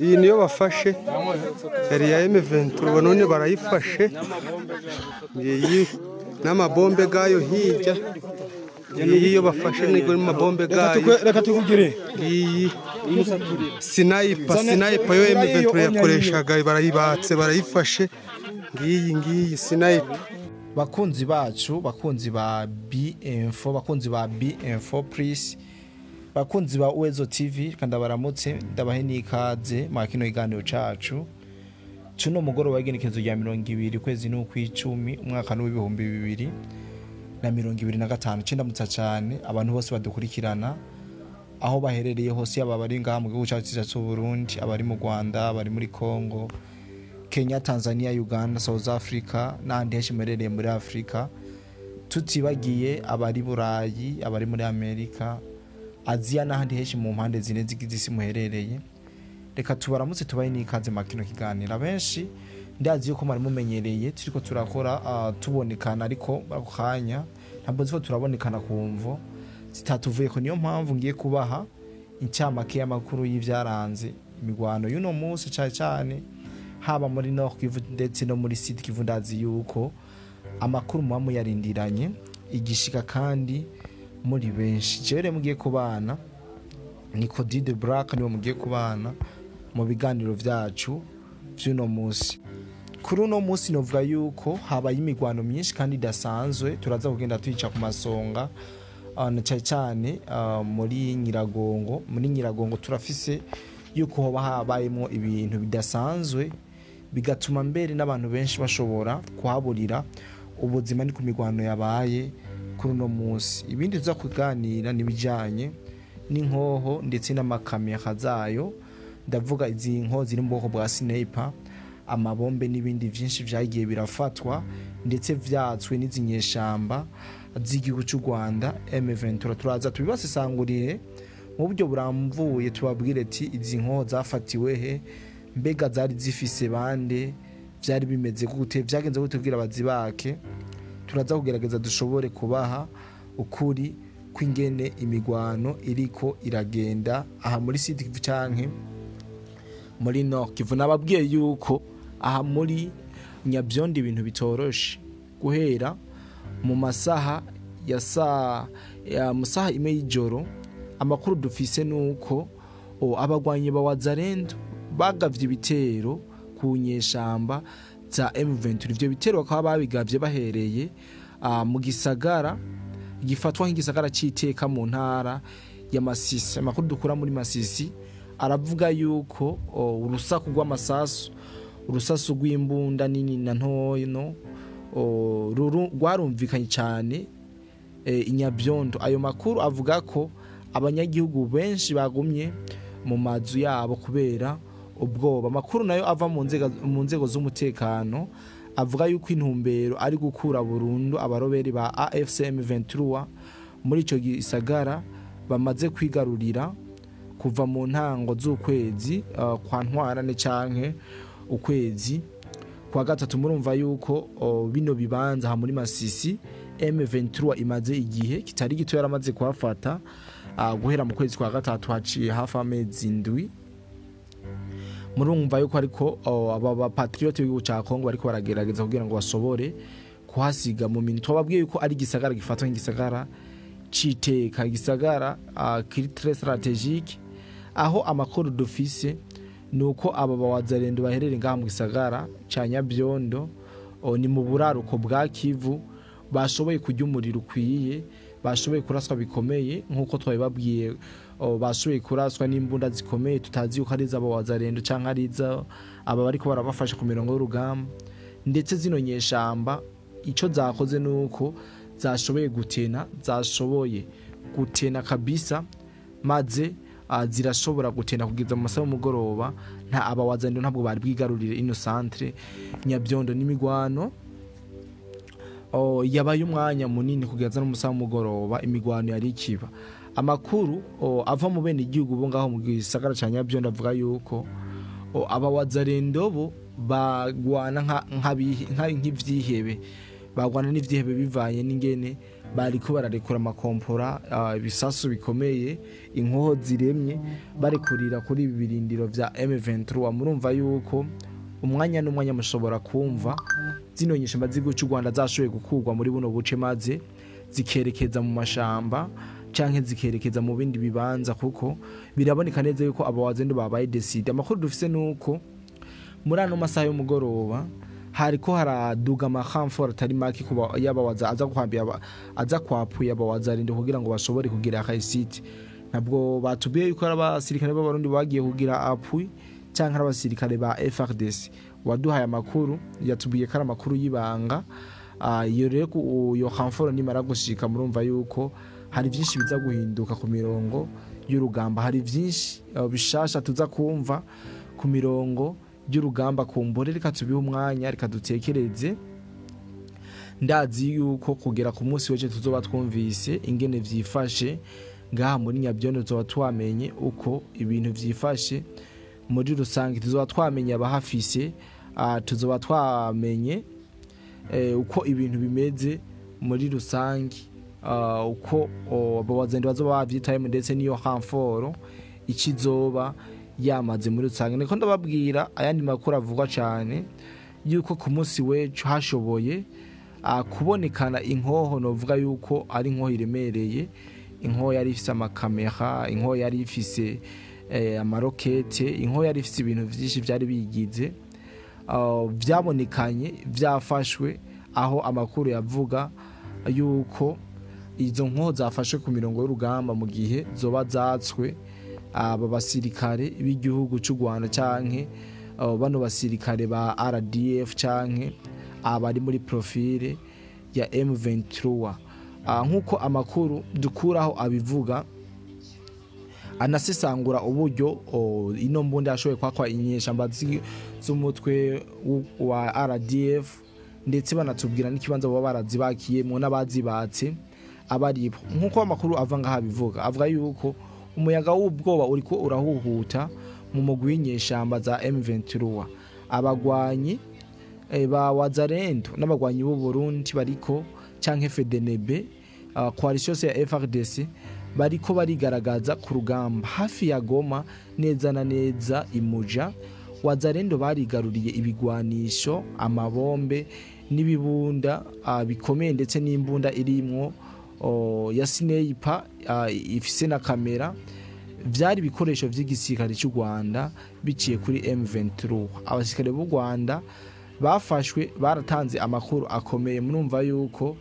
iyi niyo bafashe yari ya M23 none barayifashe iyi n'amabombe gayo hirya iyo bafashe ni go mabombe gayo reka tukugire iyi sniper yo M23 yakoreshaga barayibatse barayifashe ngiyi sniper. Bakunzi bacu, bakunzi ba B-Info, bakunzi ba B-Info Plus, bakunzi ba Uwezo TV, kandi baramutse ndabahe n'ikaze mu kino kiganiro cacu. Cuno mugoroba w'igenekezo rya 20 kwezi n'ukwicumi umwaka w'2025 cendamutsa cyane abantu bose badukurikirana aho baherereye hose, aba bari ngaha mu gihugu cyacu cy'u Burundi, abari mu Rwanda, abari muri Congo, Kenya, Tanzania, Uganda, South Africa n'ahandi henshi merereye muri Afrika, tutibagiye abari Burayi, abari muri Amerika, Aziya n'ahandi henshi mu mpande zine z'isi muherereye. Reka tubaramutse tubaye n'ikaze makino kiganira. Benshi ndazi yuko mari mumenyereye turiko turakora tubonekana, ariko bakanya ntabwo zifo turabonekana kumvo zitatuvuye ko, niyo mpamvu ngiye kubaha incamake y'amakuru y'ivyaranze imirwano y'uno munsi cyane haba muri Nord Kivu ndetse no muri Sud Kivu. Ndazi yuko amakuru muba yarindiranye igishika kandi muri benshi. Jere mugiye kubana niko Dide Black niwe mugiye kubana mu biganiro vyacu vy'uno munsi. Kuri uno munsi novuga yuko habaye imirwano myinshi kandi idasanzwe, turaza kugenda twica ku masonga na cyane muri Nyiragongo. Muri Nyiragongo turafise yuko hoba habayemo ibintu bidasanzwe bigatuma mbere n'abantu benshi bashobora kuhaburira ubuzima ni ku mirwano yabaye kuri uno munsi. Ibindi tuza kuganira nibijanye n'inkoho ndetse n'amacamera zayo, ndavuga izi nkoho ziri mu bwoko bwa sniper, amabombe n'ibindi byinshi vyagiye birafatwa ndetse vyatswe n'izinyeshamba z'igihugu cy'u Rwanda M23. Turaza tubibasesangurire mu buryo buramvuye, tubabwire ati izi nkoho zafatiwe he, mbega zari zifise bande, vyari bimeze gute, vyagenze gute kugira bazibake. Turaza kugerageza dushobore kubaha ukuri kw'ingene imirwano iriko iragenda aha muri Sud Kivu canke muri Nord Kivu. Nababwiye yuko aha muri Nyabyondo ibintu bitoroshe guhera mu masaha ya musaha ime y'ijoro. Amakuru dufise nuko abagwanyi ba Wazalendo bagavye ibitero ku nyeshamba za M23. Ivyo bitero bakaba babigavye bahereye mu gisagara gifatwa nk'igisagara citeka mu ntara ya Masisi. Amakuru dukura muri Masisi aravuga yuko urusaku rw'amasasu, urusasu rw'imbunda nini na ntoyo rwarumvikanye cyane inyabyondo. Ayo makuru avuga ko abanyagihugu benshi bagumye mu mazu yabo kubera ubwoba. Amakuru nayo ava mu nzego z'umutekano avuga yuko intumbero ari gukura burundu abaroberi ba AFC M23 muri ico gisagara bamaze kwigarurira kuva mu ntango z'ukwezi kwa ntwarane canke ukwezi kwa gatatu. Murumva yuko bino bibanza ha muri Masisi M23 imaze igihe kitari gito yaramaze kuhafata guhera mu kwezi kwa gatatu, haciye hafi amezi indwi. Murumva yuko ariko aba patriote b'igihugu ca Congo bariko baragerageza kugira ngo basobore kuhasiga mu minsi. Twababwiye yuko ari gisagara gifatwa nk'igisagara citeka, gisagara kiri très stratégique, aho amakuru dufise nuko aba Wazalendo baherere ngaha mu gisagara ca Nyabyondo ni mu buraruko bwa Kivu, bashoboye kujya umuriro ukwiye, bashoboye kuraswa bikomeye nkuko twabibabwiye, bashoboye kuraswa n'imbunda zikomeye tutazi yuko ari z'aba Wazalendo canke ari aba bariko barabafasha ku mirongo y'urugamba. Ndetse zino nyeshamba ico zakoze nuko zashoboye gutena kabisa, maze zirashobora gutena kugeza mu masaha y'umugoroba. Nta aba Wazalendo ntabwo bari bwigarurire ino centre Nyabyondo. N'imirwano yabaye umwanya munini kugeza no musaha y'umugoroba, imirwano yari ikiba. Amakuru ava mu bene igihugu bo ngaho mu gisagara ca Nyabyondo avuga yuko aba Wazalendo bo bagwana nk'ivyihebe, bagwana n'ivyihebe bivanye n'ingene bariko bararekura amakompora ibisasu bikomeye inkoho ziremye barekurira kuri ibi birindiro vya M23 murumva yuko umwanya n'umwanya mushobora kumva zino nyishamba z'igihugu cy'u Rwanda zashoboye gukurwa muri buno buce maze zikerekeza mu mashamba canke zikerekeza mu bindi bibanza kuko biraboneka neza yuko abawazendo babaye decide. Amakuru dufise nuko muri ano masaha y'umugoroba hariko haraduga amahamfora atari make kuba yabawaza aza kwapuye abawazarinde kugira ngo bashobore kugira akayisite. Ntabwo batubiye yuko abasirikare b'abarundi bagiye kugira apui canke abasirikare ba FRDC. Waduhaye amakuru yatubiye kara amakuru y'ibanga iyo rero iyo hamfora nimara gushika murumva yuko hari byinshi biza guhinduka ku mirongo y'urugamba, hari byinshi bishasha tuza kumva ku mirongo y'urugamba kumbore. Reka tubihe umwanya, reka dutekereze. Ndazi yuko kugera ku munsi weje tuzoba twumvise ingene vyifashe ngaha muri Nyabyondo, tuzoba twamenye uko ibintu vyifashe muri rusange, tuzoba twamenye abahafise, tuzoba twamenye uko ibintu bimeze muri rusange, uko abawazende bazoba bavyitayemo ndetse niyo hamforo ikizoba yamaze muri rusange. Niko ndababwira ayandi makuru avugwa cyane yuko ku munsi wejo hashoboye kubonekana inkoho, novuga yuko ari inkoho iremereye, inkoho yari ifise amacamera, inkoho yari ifise amarokete, inkoho yari ifise ibintu vyinshi byari bigize byabonekanye byafashwe, aho amakuru yavuga yuko izo nkoho zafashwe ku mirongo y'urugamba mu gihe zoba zatswe aba basirikare b'igihugu cy'u Rwanda canke bano basirikare ba RDF canke abari muri profile ya M23. Nkuko amakuru dukuraho abivuga anasesangura uburyo ino mbunda yashoboye kwakwa inyeshamba z'umutwe wa RDF, ndetse banatubwira n'ikibanza baba barazibakiyemo n'abazibatse abaribo. Nkuko amakuru ava ngaha bivuga, avuga yuko umuyaga w'ubwoba uriko urahuhuta mu mugwi w'inyeshamba za M23. Abagwanyi ba wazarendo n'abagwanyi b'u Burundi bariko canke FDNB coalition ya FRDC bariko barigaragaza ku rugamba hafi ya Goma, neza na neza imuja. Wazarendo barigaruriye ibigwanisho, amabombe n'ibibunda bikomeye ndetse n'imbunda irimwo ya sniper ifise na kamera, vyari bikoresho vy'igisirikare cy'u Rwanda biciye kuri M23. Abasirikare b'u Rwanda bafashwe, baratanze amakuru akomeye. Murumva yuko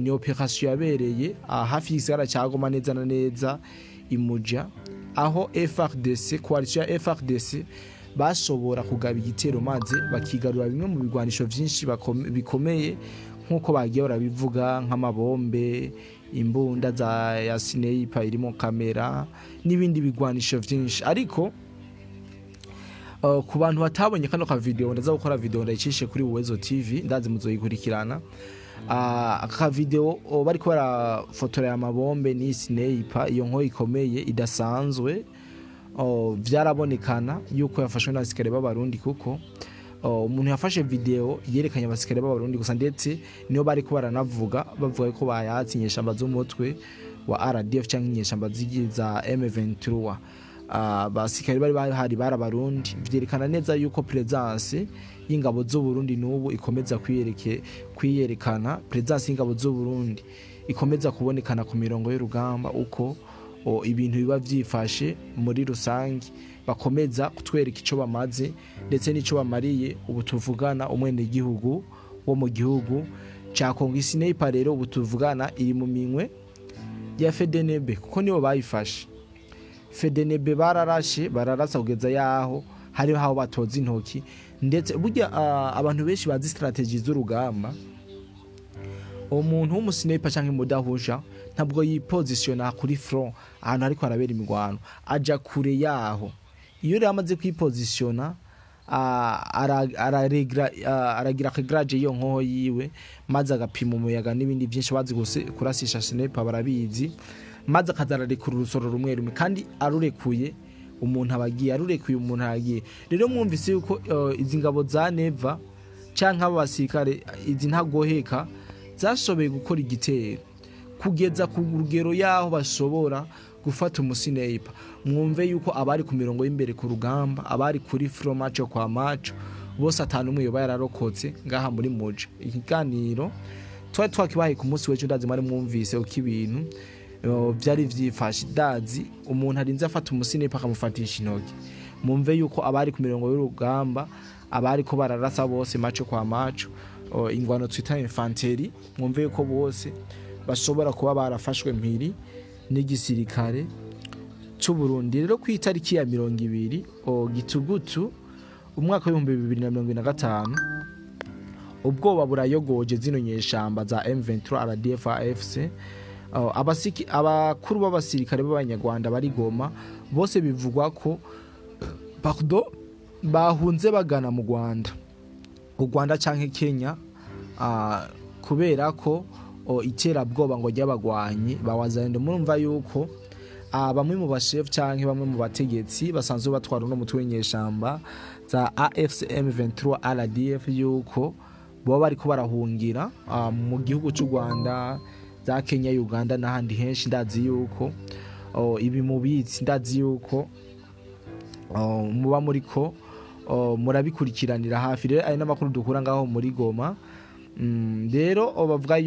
ni operation yabereye hafi y'isara cya Goma, neza na neza imuja, aho FRDC coalition ya FRDC bashobora kugaba igitero maze bakigarura bimwe mu bigwanisho vyinshi bikomeye nkuko bagiye barabivuga, nk'amabombe, imbunda ya sniper irimo kamera n'ibindi bigwanisho vyinshi. Ariko ku bantu batabonye kano ka video, ndaza gukora video ndayicishe kuri Uwezo TV, ndazi muzoyikurikirana. Aka video bariko barafotora amabombe ni sniper, iyo nkoho ikomeye idasanzwe. Vyarabonekana yuko yafashwe n'abasirikare b'abarundi, kuko umuntu yafashe video yerekanye abasirikare b'abarundi gusa, ndetse niyo bariko baranavuga bavuga ko bayatse inyeshamba z'umutwe wa RDF canke inyeshamba za M23. Abasirikare bari bahari barabarundi, vyerekana neza yuko presence y'ingabo z'u Burundi n'ubu ikomeza kwiyerekana, presence y'ingabo z'u Burundi ikomeza kubonekana ku mirongo y'urugamba, uko ibintu biba vyifashe muri rusange, bakomeza kutwereka ico bamaze ndetse n'ico bamariye. Ubu tuvugana umwene gihugu wo mu gihugu ca Kongo, sniper rero ubu tuvugana iri mu minwe ya FDNB, kuko nibo bayifashe. FDNB bararasa kugeza yaho hari aho batoza intoki, ndetse burya abantu benshi bazi strategy z'urugamba. Umuntu w'umusniper canke mudahusha ntabwo yipositiona kuri front ahantu ariko arabera imirwano, aja kure yaho. Iyo rero amaze kwipositiona aragira kegrage iyo nkoho yiwe, maze agapima umuyaga n'ibindi byinshi bazi kurasisha sniper barabizi, maze akazararekura urusoro rumwe rumwe, kandi arurekuye umuntu abagiye, arurekuye umuntu agiye. Rero mwumvise yuko izi ngabo za Neva canke abasirikare izi ntagoheka zashoboye gukora igitero. kugeza ku rugero yaho bashobora gufata umusinepa. Mwumve yuko abari ku mirongo y'imbere ku rugamba, abari kuri front kwa match bose atanu umwe yoba yararokotse ngaha muri Muja. Ikiganiro twari twakibaye ku munsi w'ejo ndazi mari mwumvise uko ibintu byari vyifashe. Dazi umuntu arinze afata umusinepa akamufatisha intoki. Mwumve yuko abari ku mirongo y'urugamba, abari ko bararasa bose match kwa match, ingwano twita infanteri, mwumve yuko bose bashobora kuba barafashwe mpiri n'igisirikare cy'u Burundi. Rero ku itariki ya 20 Gitugutu umwaka wa 2025 ubwoba burayogoje zino nyeshamba za M23 RDF ifise. Abakuru b'abasirikare b'abanyarwanda bari Goma bose bivugwa ko bahunze bagana mu Rwanda, u Rwanda canke Kenya, kubera ko iterabwoba ngo ry'abagwanyi bawazarinde. Murumva yuko bamwe mu bashef canke bamwe mu bategetsi basanzwe batwara no mutwe w'inyeshamba za AFC M23 RDF yuko bo bari ko barahungira mu gihugu cy'u Rwanda, za Kenya, Uganda n'ahandi henshi. Ndazi yuko ibi mubitsi, ndazi yuko muba muri ko murabikurikiranira hafi. Rero ari n'amakuru dukura ngaho muri Goma. Rero bavuga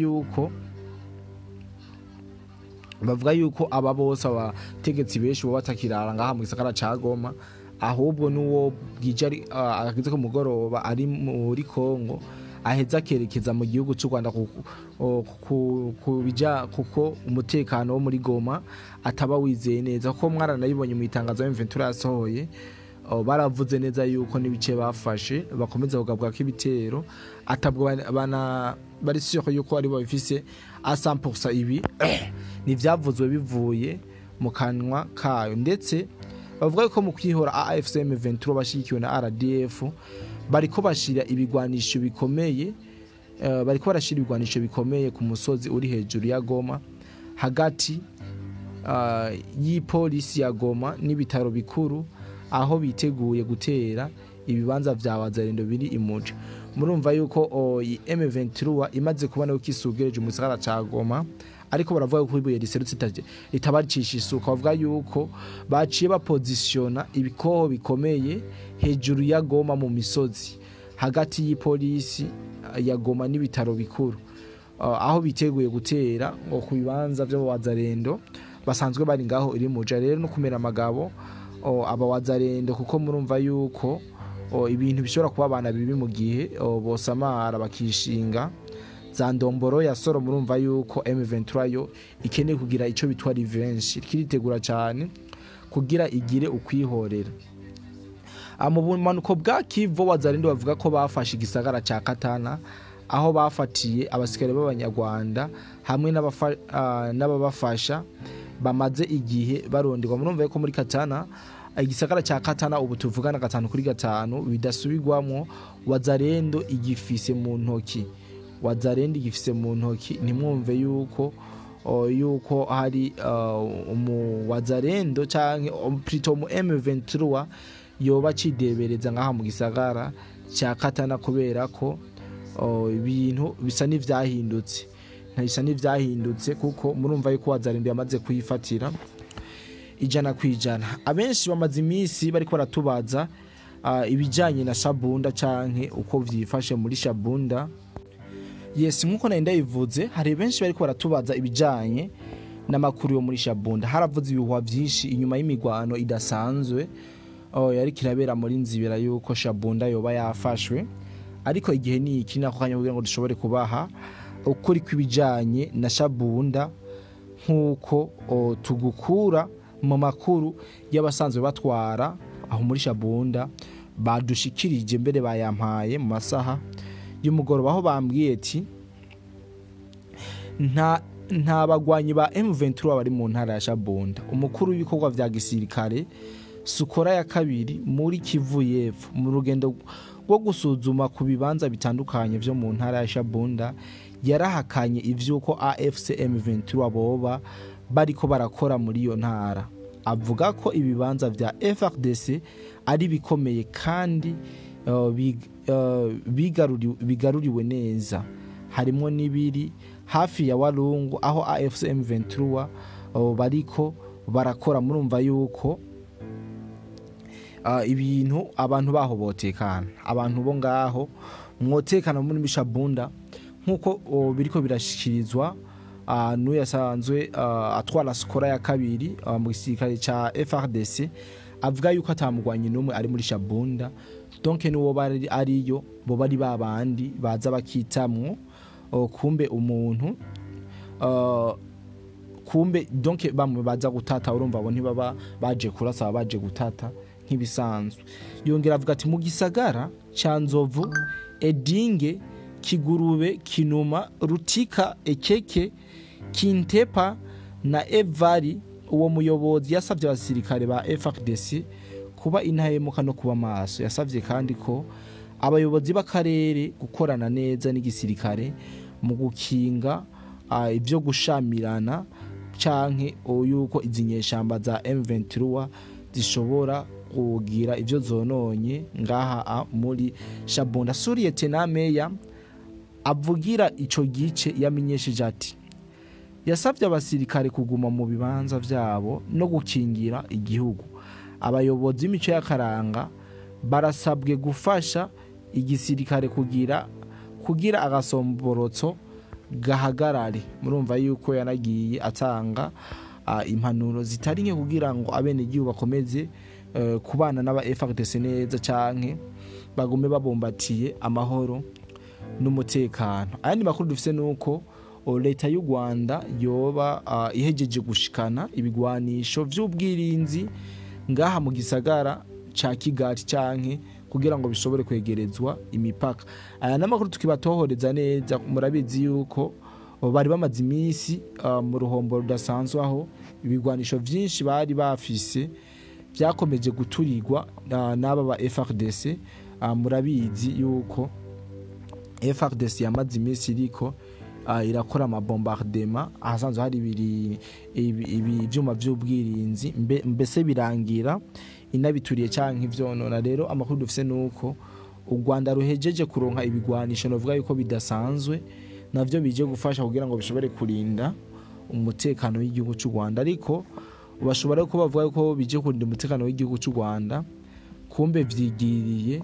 yuko aba bose abategetsi benshi bo batakirara ngaha mu gisagara ca Goma, ahubwo nuwo bwijari agize ko mugoroba ari muri Kongo aheza kerekeza mu gihugu cy'u Rwanda kuko umutekano wo muri Goma ataba wizeye neza. Ko mwaranabibonye mu itangazo M23 yasohoye, baravuze neza yuko nibice bafashe bakomeza kugabwa k'ibitero atabwo bari sure yuko ari bafise a 100%. Ibi ni vyavuzwe bivuye mu kanwa kayo, ndetse bavuga ko mu kwihora AFC M23 bashikiwe na RDF bariko bashira ibigwanisho bikomeye, bariko barashira ibigwanisho bikomeye ku musozi uri hejuru ya Goma, hagati y'ipolisi ya Goma n'ibitaro bikuru, aho biteguye gutera ibibanza vya wazarendo biri imuja. Murumva yuko M23 imaze kubona uko isugereje mu gisagara ca Goma, ariko baravuga ko ibuye riserutse itabacisha isuka. Bavuga yuko baciye bapozisiona ibikoho bikomeye hejuru ya Goma mu misozi, hagati y'ipolisi ya Goma n'ibitaro bikuru, aho biteguye gutera ngo ku bibanza vyo wazarendo basanzwe bari ngaho iri Muja. Rero no kumera amagabo aba wazarendo, kuko murumva yuko ibintu bishobora kuba abana bibi mu gihe bosamara bakishinga za ndomboro ya soro. Murumva yuko M23 yo ikeneye kugira ico bitwa revenge, kiritegura cyane kugira igire ukwihorera. Mu bumanuko bwa Kivu wazarendo bavuga ko bafashe igisagara ca Katana, aho bafatiye abasikare b'abanyarwanda hamwe n'ababafasha bamaze igihe baronderwa. Murumva yuko muri Katana, igisagara ca Katana ubu tuvugana 5-5 bidasubirwamo, wazarendo igifise mu ntoki. Wazarendo igifise mu ntoki. Nimwumve yuko hari wazarendo canke plutôt mu M23 yoba cidebereza ngaha mu gisagara ca Katana, kubera ko ibintu bisa n'ivyahindutse. Ntibisa n'ivyahindutse kuko murumva yuko wazarendo yamaze kuyifatira 100%. Abenshi bamaze imisi bariko baratubaza ibijanye na Shabunda canke uko vyifashe muri Shabunda. Yes, nkuko nenda yivuze, hari benshi bariko baratubaza ibijanye n'amakuru yo muri Shabunda. Haravuze ibihuha vyinshi inyuma y'imirwano idasanzwe yari kirabera muri Nzibira yuko Shabunda yoba yafashwe, ariko igihe ni iki nako kanya kugira ngo dushobore kubaha ukuri kw'ibijanye na Shabunda nkuko tugukura mu makuru y'abasanzwe batwara aho muri Shabunda badushikirije mbere bayampaye mu masaha y'umugoroba, aho bambwiye ati nta bagwanyi ba M23 bari mu ntara ya Shabunda. Umukuru w'ibikorwa vya gisirikare Sukora ya kabiri muri Kivu y'Epfo mu rugendo rwo gusuzuma ku bibanza bitandukanye vyo mu ntara ya Shabunda yarahakanye ivyuko AFC M23 boba bariko barakora muri iyo ntara. Avuga ko ibibanza vya FRDC ari bikomeye kandi bigaruriwe neza, harimo nibiri hafi ya Walungu aho AFC M23 bariko barakora. Murumva yuko ibintu abantu baho botekana, abantu bo ngaho mwotekana muri Shabunda nkuko biriko birashikirizwa n'uyasanzwe atwara skora ya kabiri mu gisirikare ca FRDC, avuga yuko atamugwanye numwe ari muri Shabunda. Donc niwo bari ariyo bo bari babandi baza bakitamwo kumbe umuntu kumbe donc bamwe baza gutata, urumva abo ntibaba baje kurasa, baje gutata nk'ibisanzwe. Yongera avuga ati mu gisagara ca Nzovu, Edinge, Kigurube, Kinuma, Rutika, Ekeke, Kintepa na Evari. Uwo muyobozi yasavye abasirikare ba FARDC kuba intahemuka no kuba maso. Yasavye kandi ko abayobozi b'akarere gukorana neza n'igisirikare mu gukinga ibyo gushamirana canke yuko izinyeshamba za M23 zishobora kugira ibyo zononye ngaha muri Shabunda. Suriyete na meya avugira ico gice yamenyesheje ati yasavye abasirikare kuguma mu bibanza vyabo no gukingira igihugu. Abayobozi b'imico y'akaranga barasabwe gufasha igisirikare kugira agasomborotso gahagarare. Murumva yuko yanagiye atanga impanuro zitari nke kugira ngo abene igihugu bakomeze kubana n'aba FARDC neza canke bagume babombatiye amahoro n'umutekano. Ayandi makuru dufise nuko leta y'u Rwanda yoba ihejeje gushikana ibigwanisho vy'ubwirinzi ngaha mu gisagara ca Kigali canke kugira ngo bishobore kwegerezwa imipaka. Aya namakuru tukibatohoreza neza. Murabizi yuko bari bamaze imisi mu ruhombo rudasanzwe aho ibigwanisho vyinshi bari bafise vyakomeje guturirwa n'aba ba FARDC. Murabizi yuko FARDC yamaze imisi iriko irakora amabombardement ahasanzwe hari ivyuma vy'ubwirinzi, mbese birangira inabituriye canke ivyonona. Rero amakuru dufise nuko u Rwanda ruhejeje kuronka ibigwanisho novuga yuko bidasanzwe, navyo bije gufasha kugira ngo bishobore kurinda umutekano w'igihugu cy'u Rwanda. Ariko bashobora ko bavuga yuko bije kurinda umutekano w'igihugu cy'u Rwanda, kumbe vyigiriye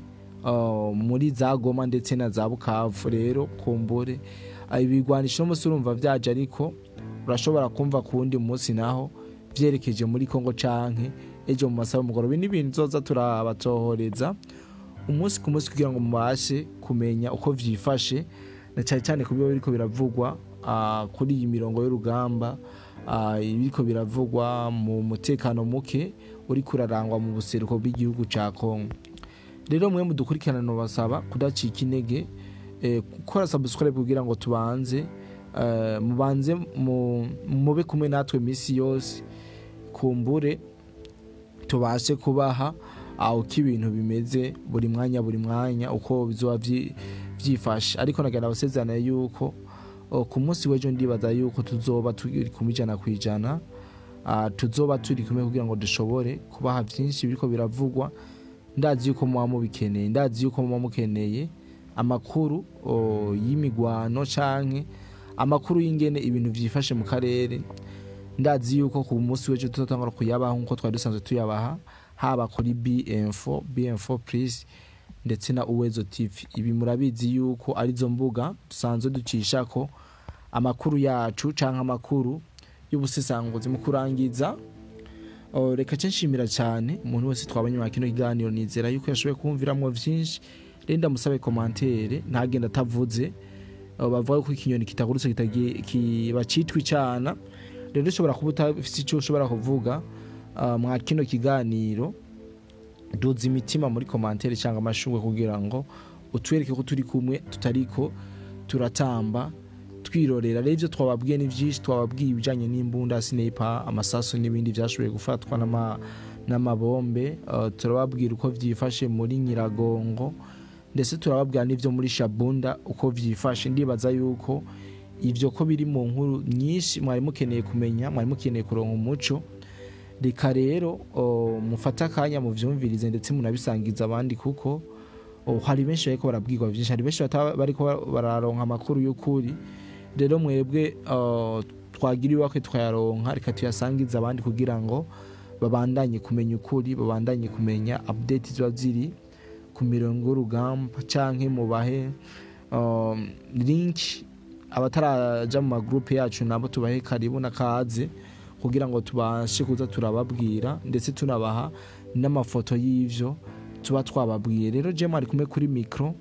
muri za Goma ndetse na za Bukavu. Rero kumbure ibigwanisho n'umunsi urumva vyaje, ariko urashobora kumva kundi munsi naho vyerekeje muri Kongo canke ejo mu masaha y'umugoroba. N'ibintu zoza turabatohoreza umunsi ku munsi kugira ngo mubashe kumenya uko vyifashe, na cyane cyane kubiba biriko biravugwa kuri iyi mirongo y'urugamba, biriko biravugwa mu mutekano muke uri kurarangwa mu buseruko bw'igihugu ca Kongo. Rero mwe mudukurikirana no basaba kudacika intege, gukora subscribe kugira ngo tubanze mubanze mube kumwe natwe misi yose, kumbure tubashe kubaha uko ibintu bimeze buri mwanya uko bizoba vyifashe. Ariko nagenda abasezerana yuko ku munsi w'ejo ndibaza yuko tuzoba turi ku 100%, tuzoba turi kumwe kugira ngo dushobore kubaha vyinshi biriko biravugwa. Ndazi yuko muba mubikeneye, ndazi yuko muba mukeneye amakuru y'imirwano canke amakuru y'ingene ibintu vyifashe mu karere. Ndazi yuko ku munsi w'ejo tutotangura kuyabaha nkuko twari dusanzwe tuyabaha, haba kuri B-Info Plus ndetse na Uwezo TV. Ibi murabizi yuko arizo mbuga dusanzwe ducishako amakuru yacu canke amakuru y'ubusesanguzi. Mu kurangiza, reka nshimira cyane umuntu wese twabanye mu kino kiganiro. Nizera yuko yashoboye kumviramwo vyinshi. Renda musabe commentaire ntagenda atavuze. Bavuga ko ikinyoni kitagurutse kibacitwa icana. Rero ushobora kuba utafite icyo ushobora kuvuga mwa kino kiganiro, duza imitima muri commentaire cyangwa amashungwe kugira ngo utwereke ko turi kumwe, tutariko turatamba twirorera. Rero ivyo twababwiye ni vyinshi, twababwiye ibijanye n'imbunda, sniper, amasaso n'ibindi vyashoboye gufatwa n'amabombe. Turababwira uko vyifashe muri Nyiragongo, ndetse turababwira n'ivyo muri Shabunda uko vyifashe. Ndibaza yuko ivyo ko biri mu nkuru nyinshi mwari mukeneye kumenya, mwari mukeneye kuronka umuco. Reka rero mufata akanya mu vyumvirize ndetse munabisangiza abandi, kuko hari benshi bariko barabwirwa vyinshi, hari benshi bariko bararonka amakuru y'ukuri rero mwebwe twagiriwe ko twayaronka reka tuyasangiza abandi kugira ngo babandanye kumenya ukuri, babandanye kumenya update ziba ziri ku mirongo y'urugamba, canke mubahe link abataraja mu magroupe yacu nabo tubahe karibu nakaze kugira ngo tubashe kuza turababwira ndetse tunabaha n'amafoto y'ivyo tuba twababwiye. Rero je mwari kumwe kuri micro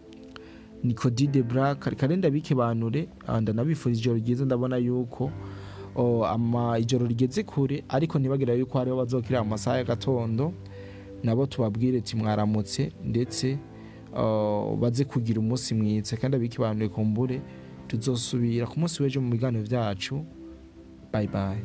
Nico Dide Black karenda bikebanure ndanabifurije ijoro ryiza. Ndabona yuko ijoro rigeze kure, ariko ntibagira yuko hariho bazokira amasaha ya gatondo nabo tubabwire ati mwaramutse, ndetse baze kugira umunsi mwiza, kandi abikibanuye kumbure tuzosubira ku munsi w'ejo mu biganiro byacu. Bye bye.